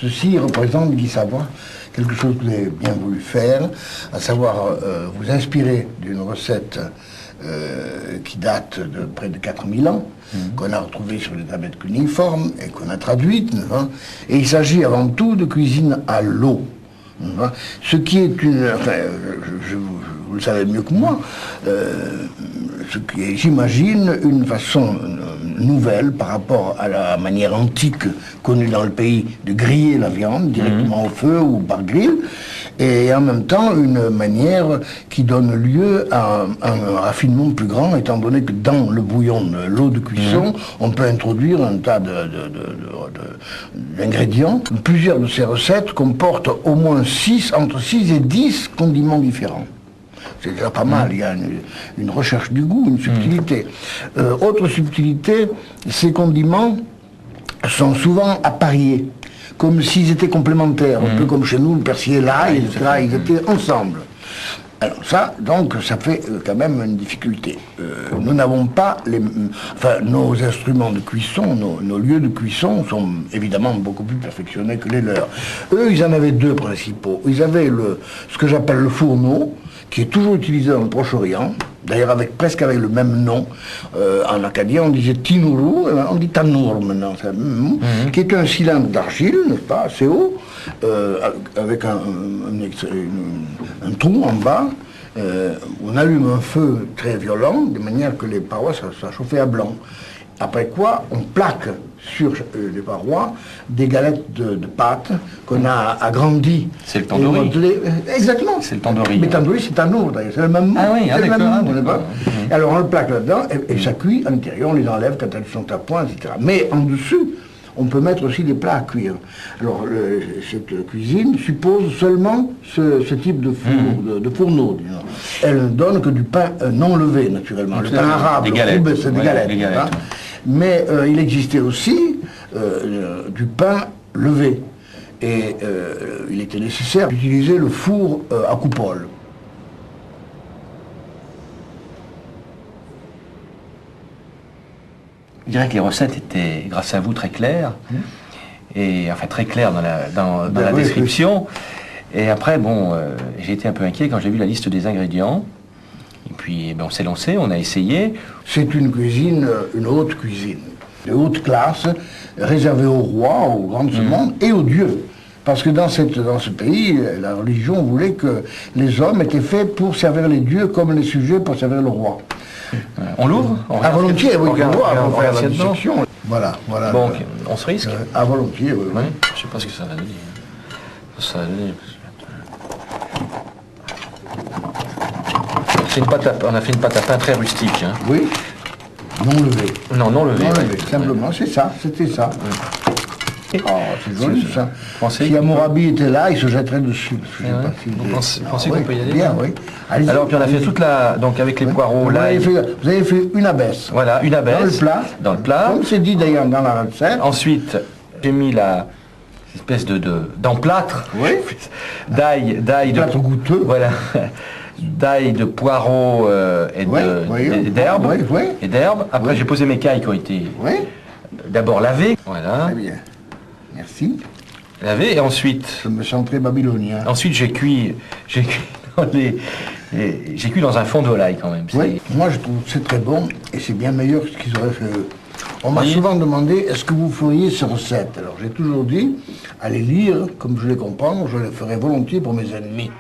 Ceci représente, Guy Savoie, quelque chose que vous avez bien voulu faire, à savoir vous inspirer d'une recette qui date de près de 4000 ans, qu'on a retrouvée sur des tablettes cunéiformes et qu'on a traduite. Et il s'agit avant tout de cuisine à l'eau. Ce qui est une... Enfin, vous le savez mieux que moi, ce qui est, j'imagine, une façon nouvelle par rapport à la manière antique connue dans le pays de griller la viande directement au feu ou par grill, et en même temps une manière qui donne lieu à un raffinement plus grand, étant donné que dans le bouillon, l'eau de cuisson, on peut introduire un tas d'ingrédients. Plusieurs de ces recettes comportent au moins entre 6 et 10 condiments différents. C'est déjà pas mal, il y a une recherche du goût, une subtilité. Autre subtilité, ces condiments sont souvent appariés, comme s'ils étaient complémentaires, un peu comme chez nous, le persil et l'ail, etc., ils étaient ensemble. Alors ça, donc, ça fait quand même une difficulté. Nous n'avons pas nos instruments de cuisson, nos lieux de cuisson sont évidemment beaucoup plus perfectionnés que les leurs. Eux, ils en avaient deux principaux. Ils avaient ce que j'appelle le fourneau, qui est toujours utilisé dans le Proche-Orient, d'ailleurs presque avec le même nom. En acadien, on disait tinuru, on dit tanour maintenant, qui est un cylindre d'argile, n'est-ce pas, assez haut, avec un trou en bas. On allume un feu très violent, de manière que les parois ça chauffait à blanc. Après quoi, on plaque sur les parois des galettes de pâte qu'on a agrandies. C'est le tandoori. Exactement. C'est le tandoori. Mais tandoori, c'est un eau, d'ailleurs. C'est le même mot. Ah oui, d'accord. Alors on le plaque là-dedans et ça cuit à l'intérieur. On les enlève quand elles sont à point, etc. Mais en dessous, on peut mettre aussi des plats à cuire. Alors, cette cuisine suppose seulement ce type de fourneau. Disons. Elle ne donne que du pain non levé, naturellement. Le pain arabe, des galettes. C'est des galettes. Hein. Mais il existait aussi du pain levé. Et il était nécessaire d'utiliser le four à coupole. Je dirais que les recettes étaient, grâce à vous, très claires, et enfin très claires dans la description. Et après, bon, j'ai été un peu inquiet quand j'ai vu la liste des ingrédients. Et puis, on s'est lancé, on a essayé. C'est une cuisine, une haute cuisine, de haute classe, réservée aux rois, aux grands de ce monde et aux dieux. Parce que dans ce pays, la religion voulait que les hommes étaient faits pour servir les dieux comme les sujets pour servir le roi. On l'ouvre? À volontiers, oui, on va faire la dedans. dissection. Voilà. Donc, on se risque? À volontiers, oui. Ouais, je sais pas ce que ça va donner. Ça va donner... On a fait une pâte à pain très rustique. Hein. Oui. Non levée. Non levé. Simplement, c'est ça, c'était ça. Oh, c'est joli ça. Si que... Hammurabi était là, il se jetterait dessus. Vous pensez qu'on peut y aller? Bien, oui. Alors, puis on a fait toute la... Donc avec les poireaux, là... Vous avez fait une abaisse. Voilà, une abaisse. Dans le plat. Comme c'est dit d'ailleurs dans la recette. Ensuite, j'ai mis la espèce d'emplâtre. Oui. D'ail de... goûteux. Voilà. D'ail, de poireaux et d'herbes. Et d'herbes. Après, j'ai posé mes cailles qui ont été d'abord lavées. Voilà. Très bien. Merci. Lavé et ensuite... Je me sens très babylonien. Ensuite, j'ai cuit dans un fond de volaille quand même. Oui, moi je trouve que c'est très bon et c'est bien meilleur que ce qu'ils auraient fait eux. On m'a souvent demandé, est-ce que vous feriez ces recettes? Alors j'ai toujours dit, allez lire, comme je les comprends, je les ferai volontiers pour mes ennemis.